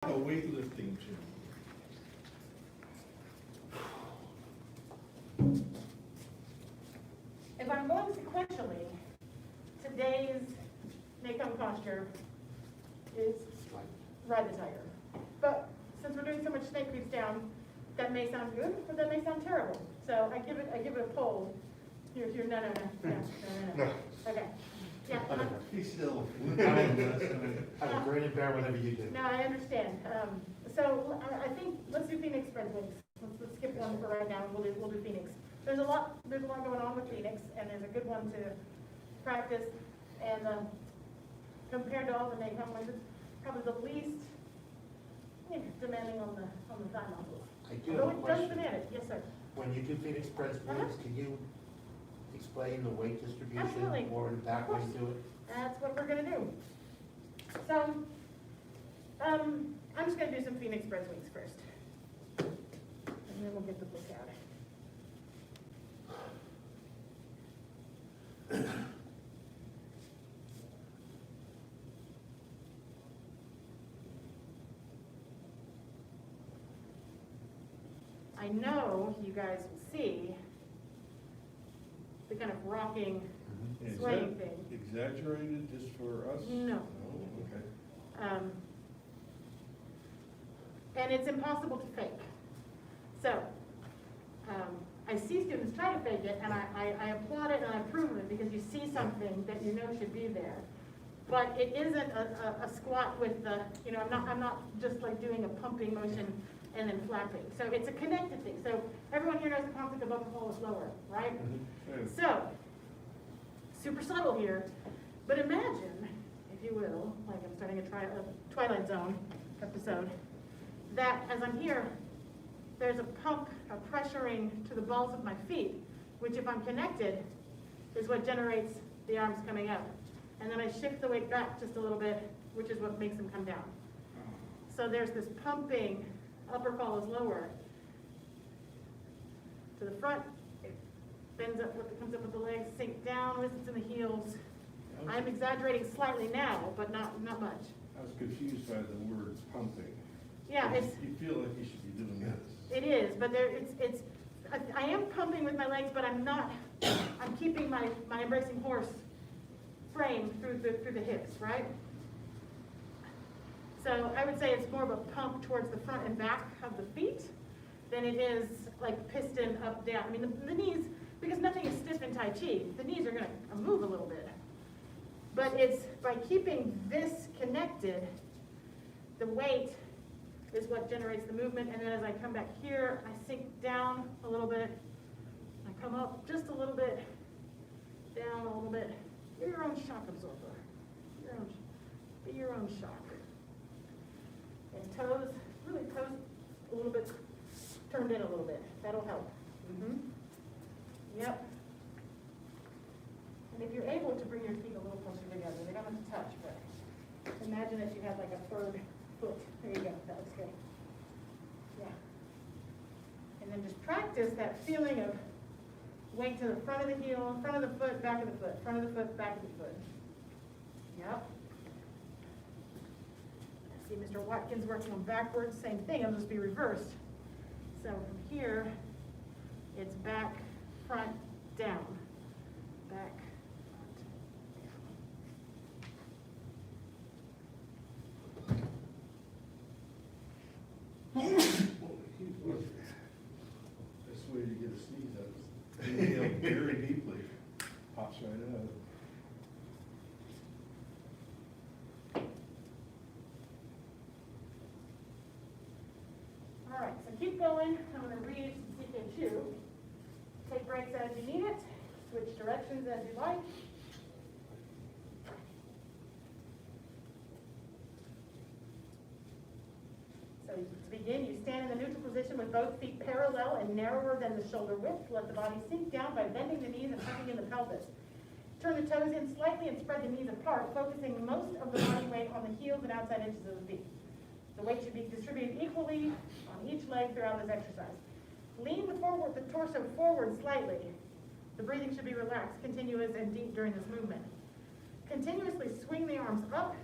A weightlifting gym. If I'm going sequentially, today's Nei Kung posture is ride the tiger. But since we're doing so much snake creeps down, that may sound good, or that may sound terrible. So I give it a poll. Here, no. Okay. Yeah. Be still. I'm great and bear whatever you do. No, I understand. So I think let's do Phoenix spread wings. Let's skip one for right now, and we'll do Phoenix. There's a lot going on with Phoenix, and there's a good one to practice. And compared to all the Nei Kung ones, it's probably the least demanding on the thigh muscles. I do have a Although it does question. demand it, yes, sir. When you do Phoenix press moves, can you explain the weight distribution Absolutely. or the back way to do it? That's what we're gonna do. So, I'm just gonna do some Phoenix spread wings first. And then we'll get the book out. I know you guys will see the kind of rocking, Is swaying that thing. exaggerated just for us? No. Oh, okay. And it's impossible to fake. So, I see students try to fake it, and I applaud it and I approve it because you see something that you know should be there. But it isn't a squat with the, I'm not just like doing a pumping motion and then flapping. So it's a connected thing. So everyone here knows the concept of upper fall is lower, right? Mm-hmm. So, super subtle here, but imagine, if you will, like I'm starting a Twilight Zone episode, that as I'm here, there's a pump, a pressuring to the balls of my feet, which if I'm connected, is what generates the arms coming up. And then I shift the weight back just a little bit, which is what makes them come down. So there's this pumping, upper fall is lower. To the front, it bends up, comes up with the legs, sink down, listens in the heels. I'm exaggerating slightly now, but not much. I was confused by the word pumping. Yeah, You feel like you should be doing this. it is, but I am pumping with my legs, but I'm not, I'm keeping my embracing horse frame through the hips, right? So I would say it's more of a pump towards the front and back of the feet than it is like piston up, down. I mean, the knees, because nothing is stiff in Tai Chi, the knees are gonna move a little bit. But it's by keeping this connected, the weight is what generates the movement, and then as I come back here, I sink down a little bit, I come up just a little bit, down a little bit. You're your own shock absorber. Be your own shock. And toes, really toes a little bit, turned in a little bit. That'll help. Yep. And if you're able to bring your feet a little closer together, they don't have to touch, but imagine if you had like a third foot. There you go, that looks good. Yeah. And then just practice that feeling of weight to the front of the heel, front of the foot, back of the foot, front of the foot, back of the foot. Yep. I see Mr. Watkins working on backwards, same thing, it'll just be reversed. So from here, it's back, front, down. Back, I swear you get a sneeze out. Inhale very deeply. Pops right out. All right, so keep going. I'm going to read CK2. Take breaks as you need it. Switch directions as you like. So to begin, you stand in the neutral position with both feet parallel and narrower than the shoulder width. Let the body sink down by bending the knees and tucking in the pelvis. Turn the toes in slightly and spread the knees apart, focusing most of the body weight on the heels and outside edges of the feet. The weight should be distributed equally on each leg throughout this exercise. Lean the torso forward slightly. The breathing should be relaxed, continuous, and deep during this movement. Continuously swing the arms up,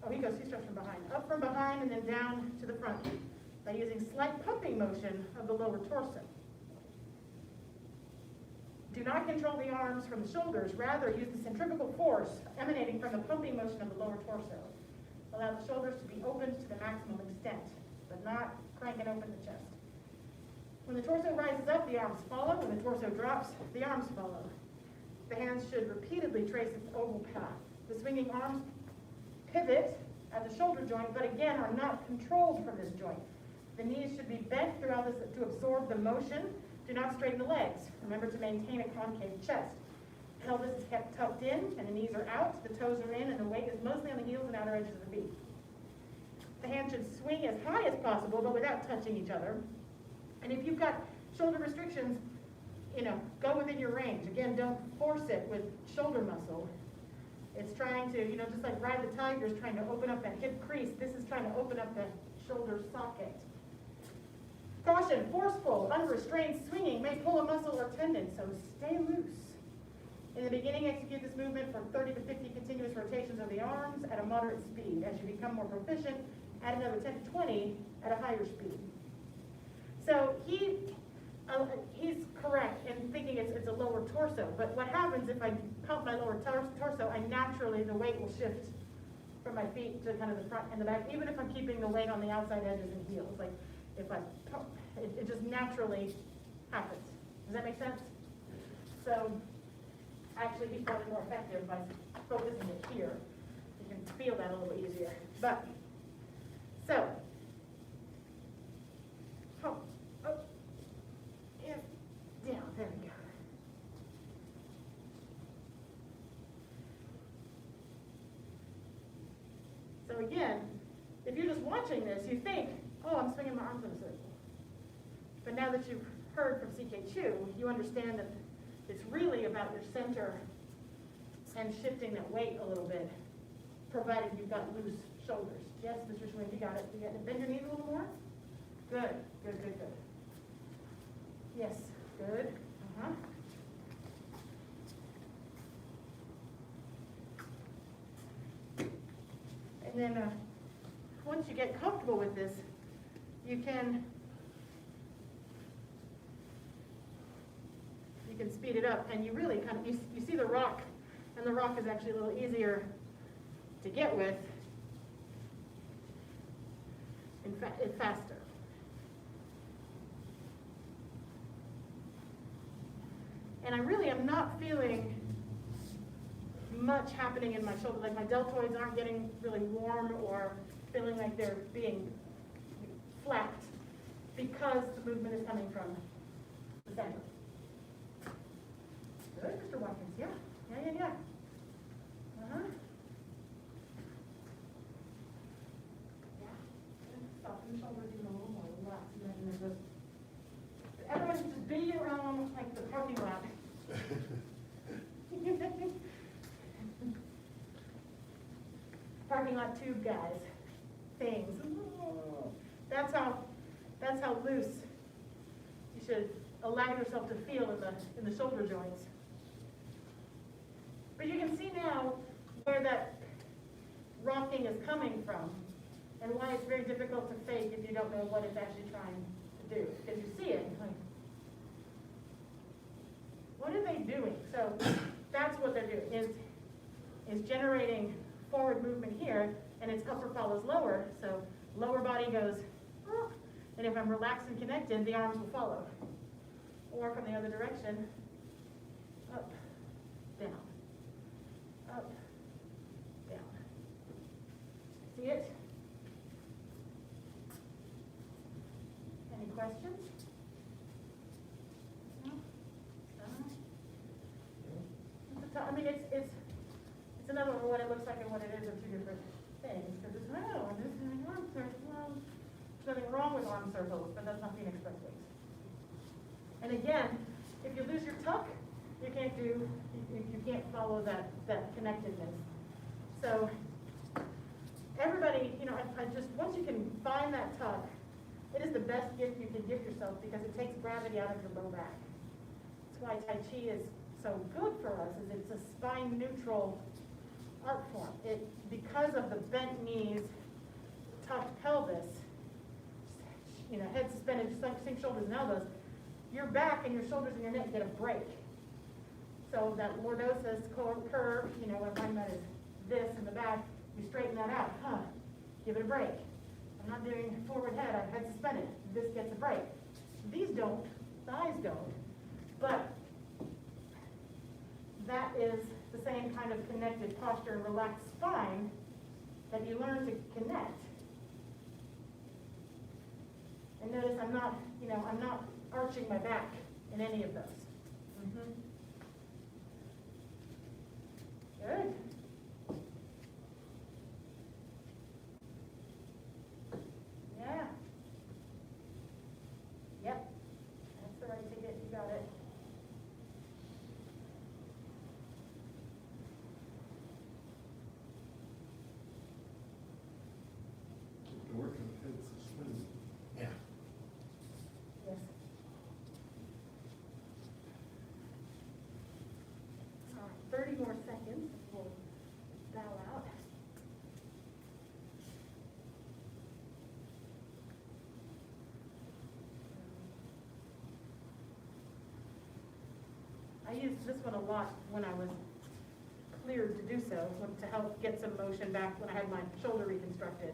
he starts from behind. Up from behind and then down to the front by using slight pumping motion of the lower torso. Do not control the arms from the shoulders, rather use the centrifugal force emanating from the pumping motion of the lower torso. Allow the shoulders to be opened to the maximum extent, but not cranking open the chest. When the torso rises up, the arms follow. When the torso drops, the arms follow. The hands should repeatedly trace its oval path. The swinging arms pivot at the shoulder joint, but again are not controlled from this joint. The knees should be bent throughout this to absorb the motion. Do not straighten the legs. Remember to maintain a concave chest. Pelvis is kept tucked in and the knees are out, the toes are in, and the weight is mostly on the heels and outer edges of the feet. The hands should swing as high as possible, but without touching each other. And if you've got shoulder restrictions, go within your range. Again, don't force it with shoulder muscle. It's trying to, just like Ride the Tiger is trying to open up that hip crease, this is trying to open up that shoulder socket. Caution, forceful, unrestrained swinging may pull a muscle or tendon, so stay loose. In the beginning, execute this movement for 30 to 50 continuous rotations of the arms at a moderate speed. As you become more proficient, add another 10 to 20 at a higher speed. So he's correct in thinking it's a lower torso, but what happens if I pump my lower torso, the weight will shift from my feet to kind of the front and the back, even if I'm keeping the weight on the outside edges and heels. Like if I pump, it just naturally happens. Does that make sense? So actually he's probably more effective by focusing it here. You can feel that a little easier. But, so, pump, up, in, down, there we go. So again, if you're just watching this, you think, oh, I'm swinging my arms in a circle. But now that you've heard from CK2, you understand that it's really about your center and shifting that weight a little bit, provided you've got loose shoulders. Yes, Mr. Schwinn, you got it. You got it. Bend your knees a little more. Good, good, good, good. Yes, good. Uh-huh. And then once you get comfortable with this, you can speed it up, and you really kind of, you see the rock, and the rock is actually a little easier to get with, in fact, it's faster. And I really am not feeling much happening in my shoulder, like my deltoids aren't getting really warm or feeling like they're being flapped because the movement is coming from the center. Good, Mr. Watkins, yeah. Uh-huh. Yeah. Soften the shoulders even a little more, relax, and then just, everyone should just be around like the parking lot. Parking lot tube guys, things. That's how loose you should allow yourself to feel in the shoulder joints. But you can see now where that rocking is coming from and why it's very difficult to fake if you don't know what it's actually trying to do. Because you see it, like, what are they doing? So that's what they're doing, is generating forward movement here, and its upper follows lower, so lower body goes, and if I'm relaxed and connected, the arms will follow. Or from the other direction, up, down, up, down. See it? Any questions? No? I mean, it's another one, what it looks like and what it is are two different things. Because it's, oh, this is an arm circle. Well, there's nothing wrong with arm circles, but that's not Phoenix Express wings. And again, if you lose your tuck, you can't follow that connectedness. So everybody, I just, once you can find that tuck, it is the best gift you can give yourself because it takes gravity out of your low back. That's why Tai Chi is so good for us, is it's a spine neutral art form. Because of the bent knees, tucked pelvis, head suspended, sink shoulders and elbows, your back and your shoulders and your neck get a break. So that lordosis curve, what I'm talking about is this in the back, you straighten that out, give it a break. I'm not doing forward head, I'm head suspended, this gets a break. These don't, thighs don't, but that is the same kind of connected posture and relaxed spine that you learn to connect. And notice I'm not arching my back in any of those. Good. Yeah. Yep. That's the right ticket. You got it. You're working with head suspended. Yeah. Yes. All right, 30 more seconds. We'll bow out. I used this one a lot when I was cleared to do so, to help get some motion back when I had my shoulder reconstructed.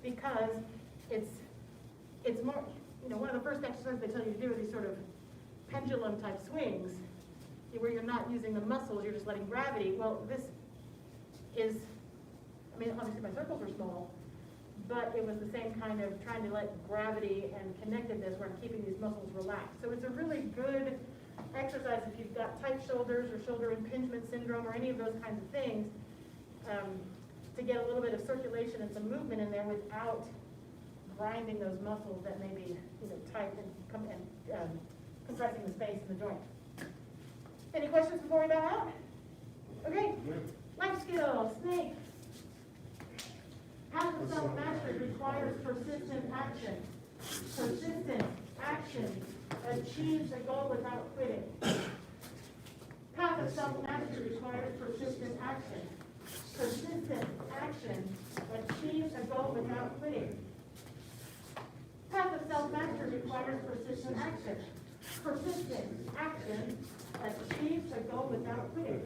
Because it's more, one of the first exercises they tell you to do are these sort of pendulum type swings, where you're not using the muscles, you're just letting gravity. Well, this is, obviously my circles are small, but it was the same kind of trying to let gravity and connectedness where I'm keeping these muscles relaxed. So it's a really good exercise if you've got tight shoulders or shoulder impingement syndrome or any of those kinds of things, to get a little bit of circulation and some movement in there without grinding those muscles that may be tight and compressing the space in the joint. Any questions before we bow out? Okay, life skills, snake. Path of self-mastery requires persistent action. Persistent action achieves a goal without quitting. Path of self-mastery requires persistent action. Persistent action achieves a goal without quitting. Path of self-mastery requires persistent action. Persistent action achieves a goal without quitting.